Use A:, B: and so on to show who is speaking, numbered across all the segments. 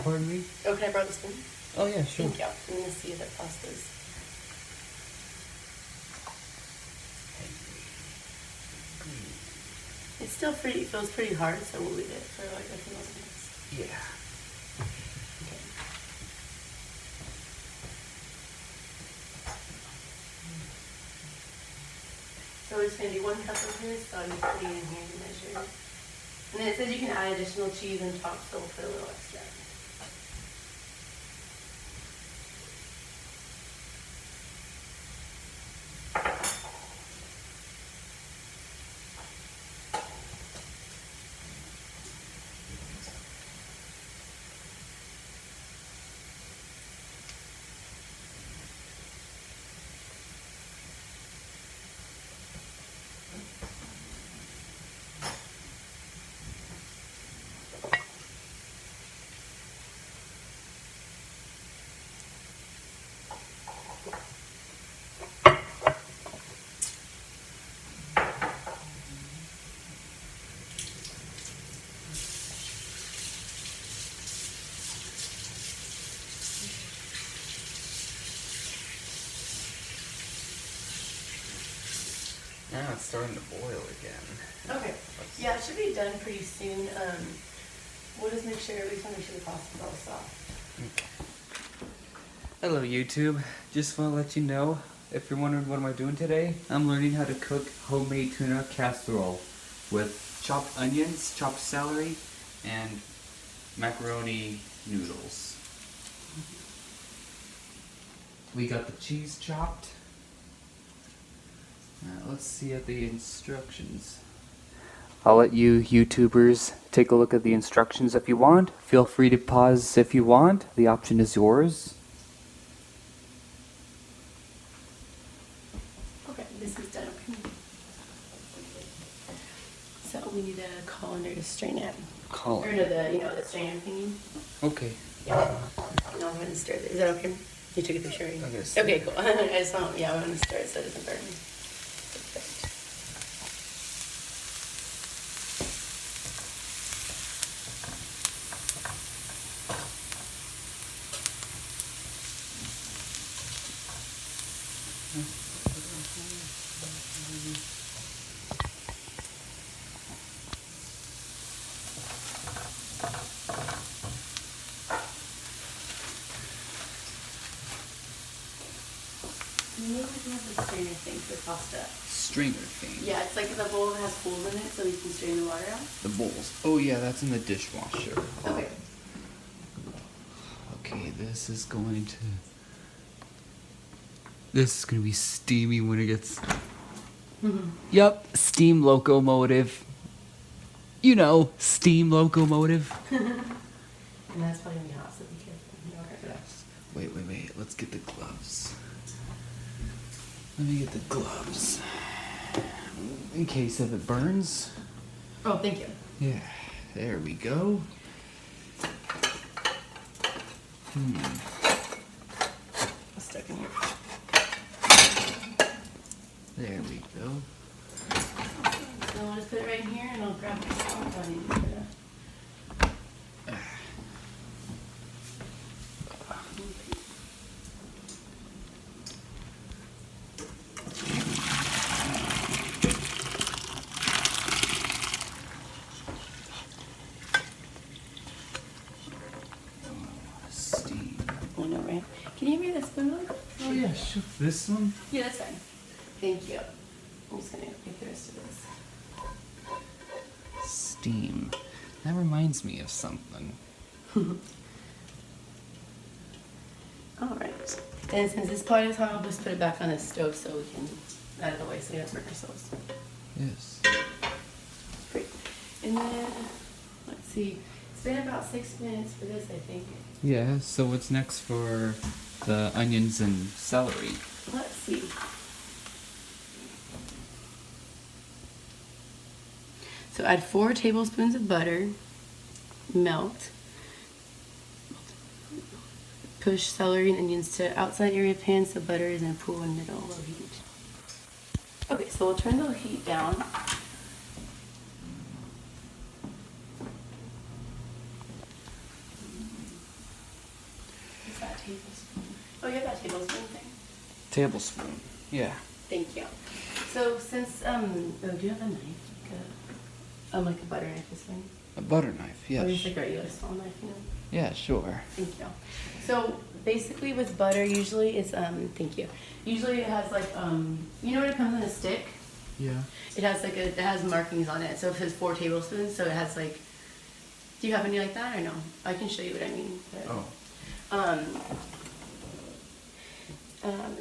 A: Pardon me?
B: Oh, can I borrow the spoon?
A: Oh yeah, sure.
B: Thank you. I'm gonna see if it pastas. It's still pretty. It feels pretty hard, so we'll leave it for like a few more minutes.
A: Yeah.
B: Okay. So it's gonna be 1 cup of this, so I'm just putting it in here to measure. And then it says you can add additional cheese on top, so we'll put a little extra.
A: Now it's starting to boil again.
B: Okay. Yeah, it should be done pretty soon. We'll just make sure, at least want to make sure the pasta's all soft.
A: Okay. Hello YouTube. Just want to let you know, if you're wondering what am I doing today, I'm learning how to cook homemade tuna casserole with chopped onions, chopped celery, and macaroni noodles. We got the cheese chopped. Let's see at the instructions. I'll let you YouTubers take a look at the instructions if you want. Feel free to pause if you want. The option is yours.
B: Okay, this is done. Okay. So we need a colander to strain it. Or no, the strainer thingy.
A: Okay.
B: Yeah. No, I'm gonna stir it. Is that okay? You took a picture, right? Okay, cool. I just want, yeah, I want to stir it so it doesn't burn. Perfect. You need to have the strainer thing for pasta.
A: Strainer thing?
B: Yeah, it's like the bowl has holes in it so we can strain the water out.
A: The bowls. Oh yeah, that's in the dishwasher.
B: Okay.
A: Okay, this is going to be steamy when it gets... Yep, steam locomotive. You know, steam locomotive.
B: And that's probably gonna be hot, so be careful.
A: Wait. Let's get the gloves. Let me get the gloves. In case if it burns.
B: Oh, thank you.
A: Yeah, there we go.
B: It's stuck in here.
A: There we go.
B: So I'll just put it right in here and I'll grab the salad I need to put it.
A: Steam.
B: I know, right? Can you give me that spoon really quick?
A: Oh yeah, sure. This one?
B: Yeah, that's fine. Thank you. I'm just gonna get the rest of this.
A: Steam. That reminds me of something.
B: Alright. And since this part is hot, I'll just put it back on the stove so we can out of the way so we don't burn ourselves.
A: Yes.
B: Great. And then, let's see. It's been about 6 minutes for this, I think.
A: Yeah, so what's next for the onions and celery?
B: Let's see. So add 4 tablespoons of butter, melt, push celery and onions to outside area pan so butter is in a pool in middle low heat. Okay, so we'll turn the heat down.
A: tablespoon. Yeah.
B: Thank you. So since do you have a knife? Like a butter knife, this one?
A: A butter knife,
B: Or
A: yes.
B: just like a regular small knife, you know?
A: Yeah, sure.
B: Thank you. So basically with butter, usually it's thank you. Usually it has like you know when it comes in a stick?
A: Yeah.
B: It has like it has markings on it. So it says 4 tablespoons. So it has like. Do you have any like that or no? I can show you what I mean. But,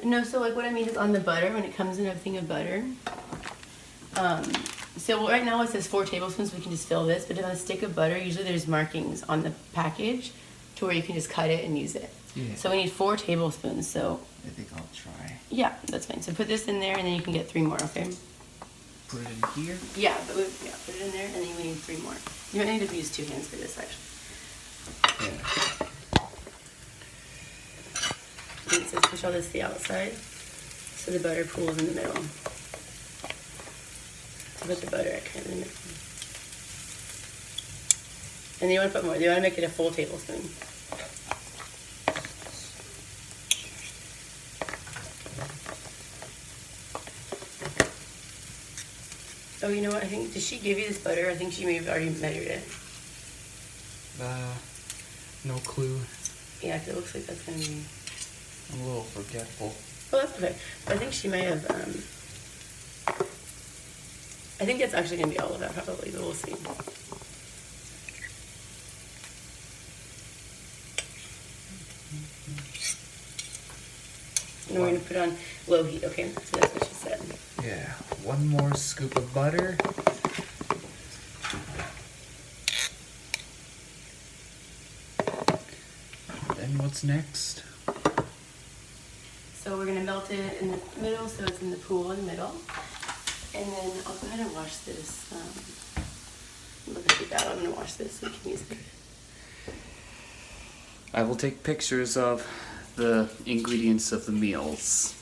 B: no, so like what I mean is on the butter when it comes in a thing of butter. So right now it says 4 tablespoons. We can just fill this, but on a stick of butter, usually there's markings on the package to where you can just cut it and use it.
A: Yeah.
B: So we need 4 tablespoons. So
A: I think I'll try.
B: yeah, that's fine. So put this in there, and then you can get 3 more. Okay.
A: Put it in here?
B: Yeah, but put it in there, and then we need 3 more. You might need to use 2 hands for this, actually.
A: Yeah.
B: And it says push all this to the outside, so the butter pools in the middle. So put the butter at kind of in the middle. And then you want to put more. You want to make it a full tablespoon. Oh, you know what? I think, did she give you this butter? I think she may have already measured it.
A: No clue.
B: Yeah, because it looks like that's going to be...
A: I'm a little forgetful.
B: Oh, that's okay. But I think she may have, I think that's actually going to be all of that probably, but we'll see. And we're going to put on low heat, okay? So that's what she said.
A: Yeah. 1 more scoop of butter. Then what's next?
B: So we're going to melt it in the middle, so it's in the pool in the middle. And then I'll go ahead and wash this. I'm going to keep that. I'm going to wash this so we can use it.
A: I will take pictures of the ingredients of the meals.